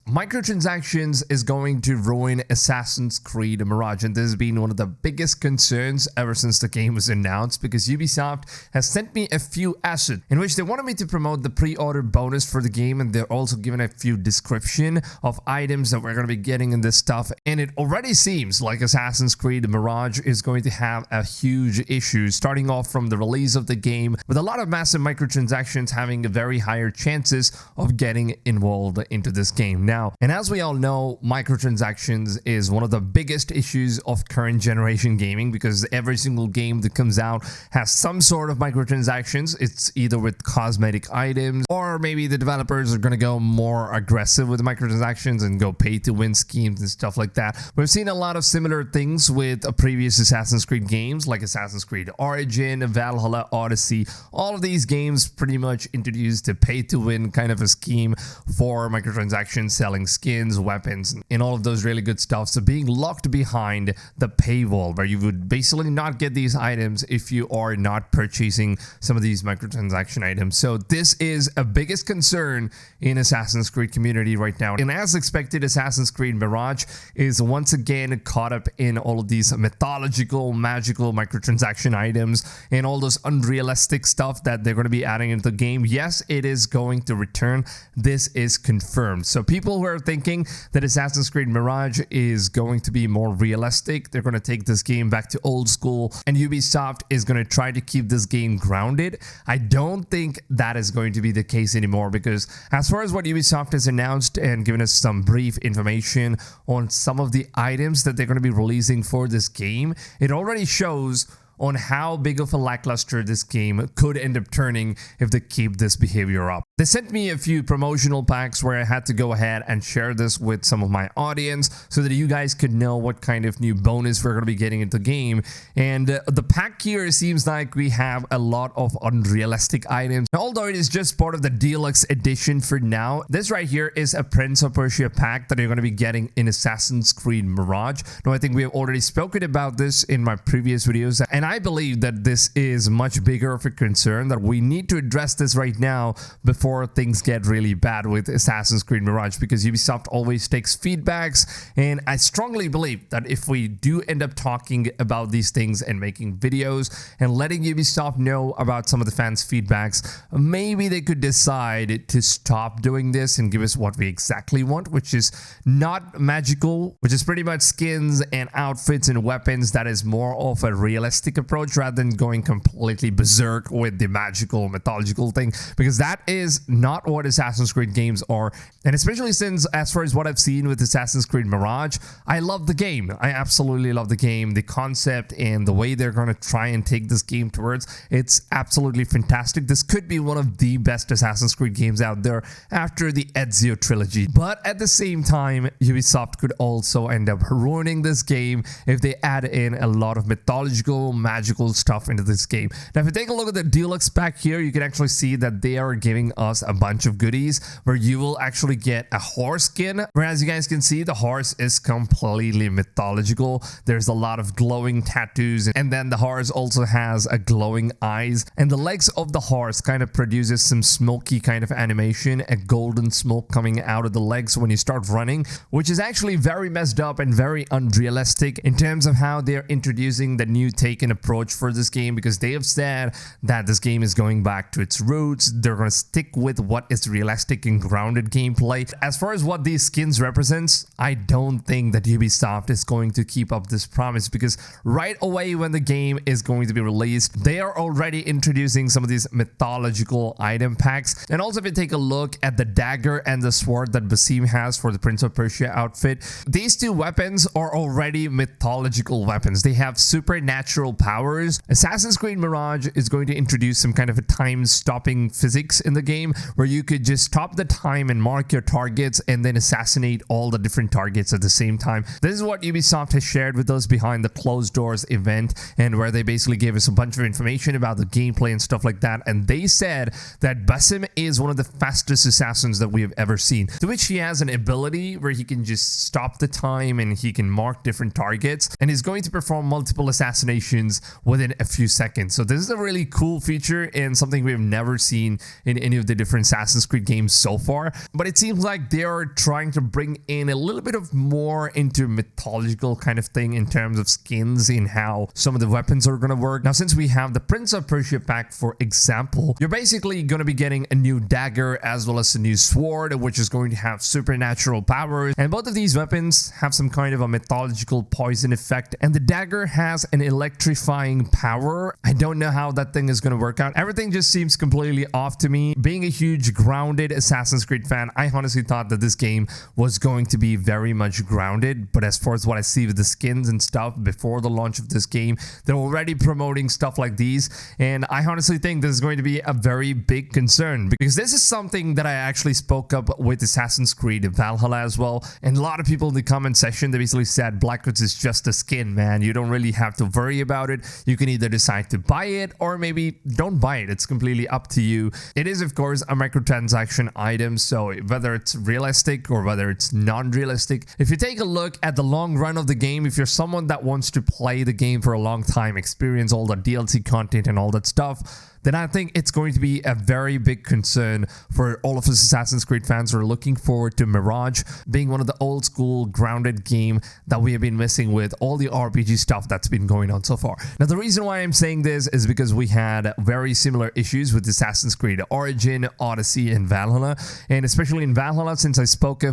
Microtransactions is going to ruin Assassin's Creed Mirage, and this has been one of the biggest concerns ever since the game was announced, because Ubisoft has sent me a few assets in which they wanted me to promote the pre-order bonus for the game, and they're also given a few description of items that we're going to be getting in this stuff. And it already seems like Assassin's Creed Mirage is going to have a huge issue, starting off from the release of the game, with a lot of massive microtransactions having very higher chances of getting involved into this game. Now, and as we all know, microtransactions is one of the biggest issues of current generation gaming, because every single game that comes out has some sort of microtransactions. It's either with cosmetic items, or maybe the developers are going to go more aggressive with microtransactions and go pay to win schemes and stuff like that. We've seen a lot of similar things with previous Assassin's Creed games like Assassin's Creed Origin, Valhalla, Odyssey. All of these games pretty much introduced a pay to win kind of a scheme for microtransactions, selling skins, weapons, and all of those really good stuff. So being locked behind the paywall, where you would basically not get these items if you are not purchasing some of these microtransaction items. So this is a biggest concern in Assassin's Creed community right now. And as expected, Assassin's Creed Mirage is once again caught up in all of these mythological, magical microtransaction items and all those unrealistic stuff that they're going to be adding into the game. Yes, it is going to return. This is confirmed. So people who are thinking that Assassin's Creed Mirage is going to be more realistic, they're going to take this game back to old school, and Ubisoft is going to try to keep this game grounded, I don't think that is going to be the case anymore, because as far as what Ubisoft has announced and given us some brief information on some of the items that they're going to be releasing for this game, it already shows on how big of a lackluster this game could end up turning if they keep this behavior up. They sent me a few promotional packs where I had to go ahead and share this with some of my audience so that you guys could know what kind of new bonus we're going to be getting into the game. And the pack here seems like we have a lot of unrealistic items. Now, although it is just part of the deluxe edition for now, this right here is a Prince of Persia pack that you're going to be getting in Assassin's Creed Mirage. Now, I think we have already spoken about this in my previous videos, and I believe that this is much bigger of a concern, that we need to address this right now before things get really bad with Assassin's Creed Mirage, because Ubisoft always takes feedbacks, and I strongly believe that if we do end up talking about these things and making videos and letting Ubisoft know about some of the fans' feedbacks, maybe they could decide to stop doing this and give us what we exactly want, which is not magical, which is pretty much skins and outfits and weapons. That is more of a realistic approach rather than going completely berserk with the magical mythological thing, because that is not what Assassin's Creed games are. And especially since, as far as what I've seen with Assassin's Creed Mirage, I love the game. I absolutely love the game, the concept, and the way they're going to try and take this game towards. It's absolutely fantastic. This could be one of the best Assassin's Creed games out there after the Ezio trilogy. But at the same time, Ubisoft could also end up ruining this game if they add in a lot of mythological, magical stuff into this game. Now, if you take a look at the deluxe pack here, you can actually see that they are giving us a bunch of goodies where you will actually get a horse skin, whereas you guys can see the horse is completely mythological. There's a lot of glowing tattoos, and then the horse also has a glowing eyes, and the legs of the horse kind of produces some smoky kind of animation, a golden smoke coming out of the legs when you start running, which is actually very messed up and very unrealistic in terms of how they're introducing the new take and approach for this game, because they have said that this game is going back to its roots. They're going to stick with what is realistic and grounded gameplay. As far as what these skins represents, I don't think that Ubisoft is going to keep up this promise, because right away when the game is going to be released, they are already introducing some of these mythological item packs. And also, if you take a look at the dagger and the sword that Basim has for the Prince of Persia outfit, these two weapons are already mythological weapons. They have supernatural powers. Assassin's Creed Mirage is going to introduce some kind of a time-stopping physics in the game, where you could just stop the time and mark your targets and then assassinate all the different targets at the same time. This is what Ubisoft has shared with us behind the closed doors event, and where they basically gave us a bunch of information about the gameplay and stuff like that. And they said that Basim is one of the fastest assassins that we have ever seen, to which he has an ability where he can just stop the time and he can mark different targets, and he's going to perform multiple assassinations skins within a few seconds. So this is a really cool feature and something we've never seen in any of the different Assassin's Creed games so far. But it seems like they are trying to bring in a little bit of more into mythological kind of thing in terms of skins in how some of the weapons are going to work. Now, since we have the Prince of Persia pack, for example, you're basically going to be getting a new dagger as well as a new sword, which is going to have supernatural powers. And both of these weapons have some kind of a mythological poison effect. And the dagger has an electrifying power. I don't know how that thing is going to work out. Everything just seems completely off to me. Being a huge grounded Assassin's Creed fan, I honestly thought that this game was going to be very much grounded. But as far as what I see with the skins and stuff before the launch of this game, they're already promoting stuff like these. And I honestly think this is going to be a very big concern, because this is something that I actually spoke up with Assassin's Creed Valhalla as well. And a lot of people in the comment section, they basically said Blakwoodz is just a skin, man. You don't really have to worry about it. You can either decide to buy it or maybe don't buy it. It's completely up to you. It is, of course, a microtransaction item, so whether it's realistic or whether it's non-realistic, if you take a look at the long run of the game, if you're someone that wants to play the game for a long time, experience all the DLC content and all that stuff, then I think it's going to be a very big concern for all of us Assassin's Creed fans who are looking forward to Mirage being one of the old school grounded game that we have been missing with all the RPG stuff that's been going on so far. Now, the reason why I'm saying this is because we had very similar issues with Assassin's Creed Origin, Odyssey, and Valhalla. And especially in Valhalla, since I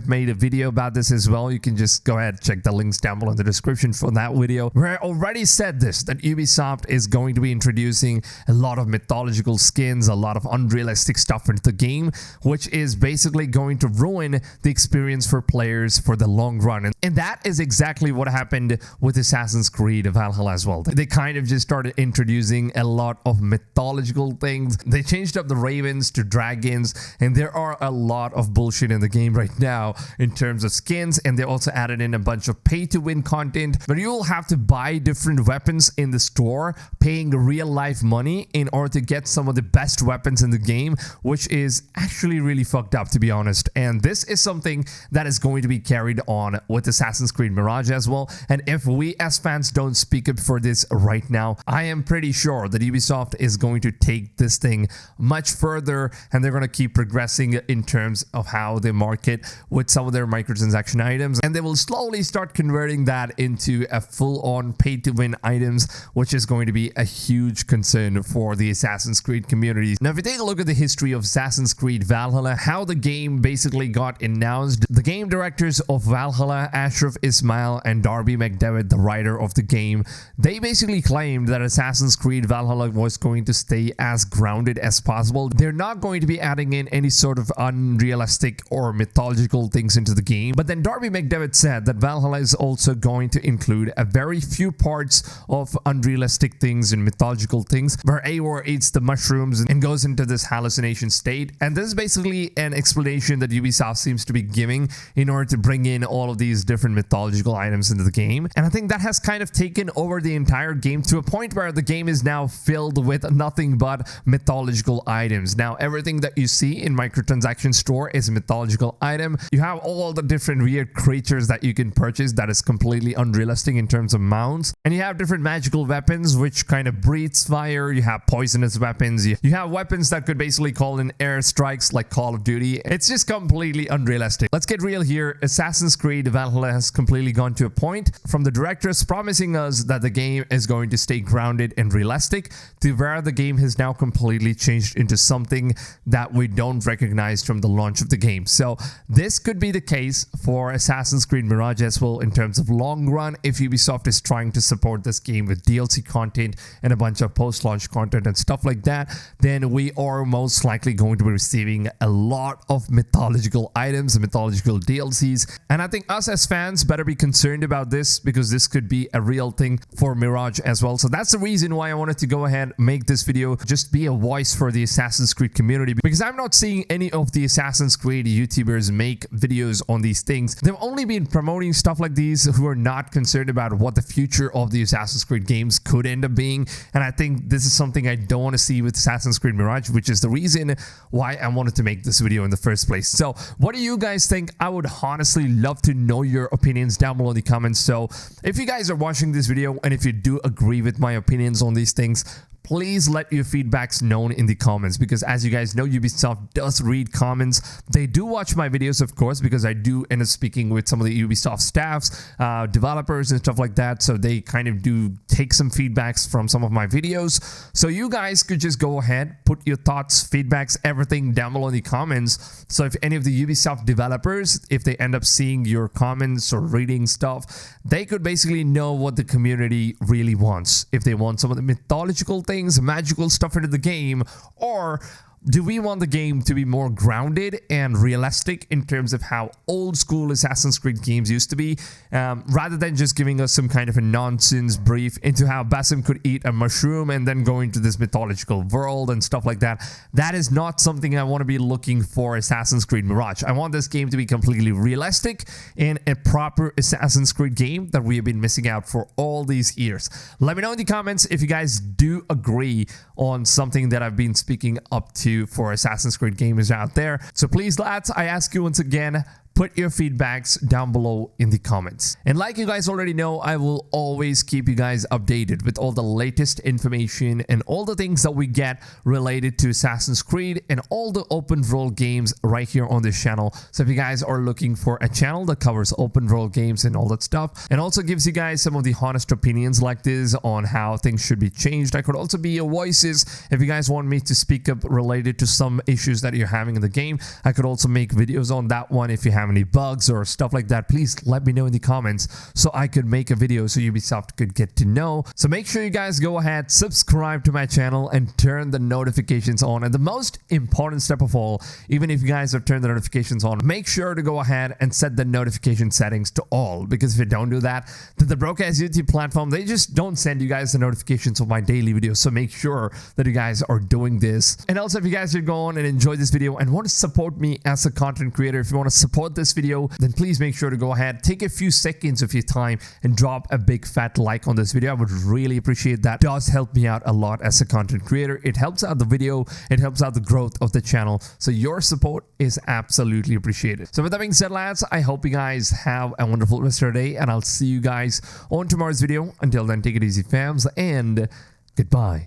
made a video about this as well, you can just go ahead, check the links down below in the description for that video, where I already said this, that Ubisoft is going to be introducing a lot of mythological skins, a lot of unrealistic stuff into the game, which is basically going to ruin the experience for players for the long run. And that is exactly what happened with Assassin's Creed Valhalla as well. They kind of just started introducing a lot of mythological things. They changed up the ravens to dragons, and there are a lot of bullshit in the game right now in terms of skins. And they also added in a bunch of pay-to-win content, but you will have to buy different weapons in the store, paying real life money in order to get some of the best weapons in the game, which is actually really fucked up, to be honest. And this is something that is going to be carried on with Assassin's Creed Mirage as well. And if we as fans don't speak up for this right now, I am pretty sure that Ubisoft is going to take this thing much further, and they're going to keep progressing in terms of how they market with some of their microtransaction items, and they will slowly start converting that into a full-on pay-to-win items, which is going to be a huge concern for the Assassin's Creed community. Now, if you take a look at the history of Assassin's Creed Valhalla, how the game basically got announced, the game directors of Valhalla, Ashraf Ismail and Darby McDevitt, the writer of the game, they basically claimed that Assassin's Creed Valhalla was going to stay as grounded as possible. They're not going to be adding in any sort of unrealistic or mythological things into the game. But then Darby McDevitt said that Valhalla is also going to include a very few parts of unrealistic things and mythological things, where Eivor eats the mushrooms and goes into this hallucination state. And this is basically an explanation that Ubisoft seems to be giving in order to bring in all of these different mythological items into the game. And I think that has kind of taken over the entire game to a point where the game is now filled with nothing but mythological items. Now, everything that you see in microtransaction store is a mythological item. You have all the different weird creatures that you can purchase that is completely unrealistic in terms of mounts. And you have different magical weapons which kind of breathes fire. You have poisonous weapons. You have weapons that could basically call in air strikes like Call of Duty. It's just completely unrealistic. Let's get real here. Assassin's Creed Valhalla has completely gone to a point from the directors promising us that the game is going to stay grounded and realistic, to where the game has now completely changed into something that we don't recognize from the launch of the game. So this could be the case for Assassin's Creed Mirage as well in terms of long run, if Ubisoft is trying to support this game with DLC content and a bunch of post-launch content and stuff like that. Then we are most likely going to be receiving a lot of mythological items, mythological DLCs. And I think us as fans better be concerned about this, because this could be a real thing for Mirage as well. So that's the reason why I wanted to go ahead and make this video, just be a voice for the Assassin's Creed community, because I'm not seeing any of the Assassin's Creed YouTubers make videos on these things. They've only been promoting stuff like these who are not concerned about what the future of the Assassin's Creed games could end up being. And I think this is something I don't want to see with Assassin's Creed Mirage, which is the reason why I wanted to make this video in the first place. So what do you guys think? I would honestly love to know your your opinions down below in the comments. So if you guys are watching this video and if you do agree with my opinions on these things, please let your feedbacks known in the comments, because as you guys know, Ubisoft does read comments. They do watch my videos, of course, because I do end up speaking with some of the Ubisoft staffs, developers and stuff like that. So they kind of do take some feedbacks from some of my videos. So you guys could just go ahead, put your thoughts, feedbacks, everything down below in the comments. So if any of the Ubisoft developers, if they end up seeing your comments or reading stuff, they could basically know what the community really wants. If they want some of the mythological things, magical stuff into the game, or do we want the game to be more grounded and realistic in terms of how old school Assassin's Creed games used to be, rather than just giving us some kind of a nonsense brief into how Basim could eat a mushroom and then go into this mythological world and stuff like that. That is not something I want to be looking for Assassin's Creed Mirage. I want this game to be completely realistic and a proper Assassin's Creed game that we have been missing out for all these years. Let me know in the comments if you guys do agree on something that I've been speaking up to for Assassin's Creed gamers out there. So please, lads, I ask you once again, put your feedbacks down below in the comments. And like you guys already know, I will always keep you guys updated with all the latest information and all the things that we get related to Assassin's Creed and all the open world games right here on this channel. So if you guys are looking for a channel that covers open world games and all that stuff, and also gives you guys some of the honest opinions like this on how things should be changed, I could also be your voices. If you guys want me to speak up related to some issues that you're having in the game, I could also make videos on that one. If you have any bugs or stuff like that, please let me know in the comments so I could make a video so Ubisoft could get to know. So make sure you guys go ahead, subscribe to my channel and turn the notifications on. And the most important step of all, even if you guys have turned the notifications on, make sure to go ahead and set the notification settings to all, because if you don't do that, then the broadcast YouTube platform, they just don't send you guys the notifications of my daily videos. So make sure that you guys are doing this. And also, if you guys should go on and enjoy this video and want to support me as a content creator, if you want to support this video, then please make sure to go ahead, take a few seconds of your time and drop a big fat like on this video. I would really appreciate that. It does help me out a lot as a content creator. It helps out the video, it helps out the growth of the channel. So your support is absolutely appreciated. So with that being said, lads, I hope you guys have a wonderful rest of your day, and I'll see you guys on tomorrow's video. Until then, take it easy, fams, and goodbye.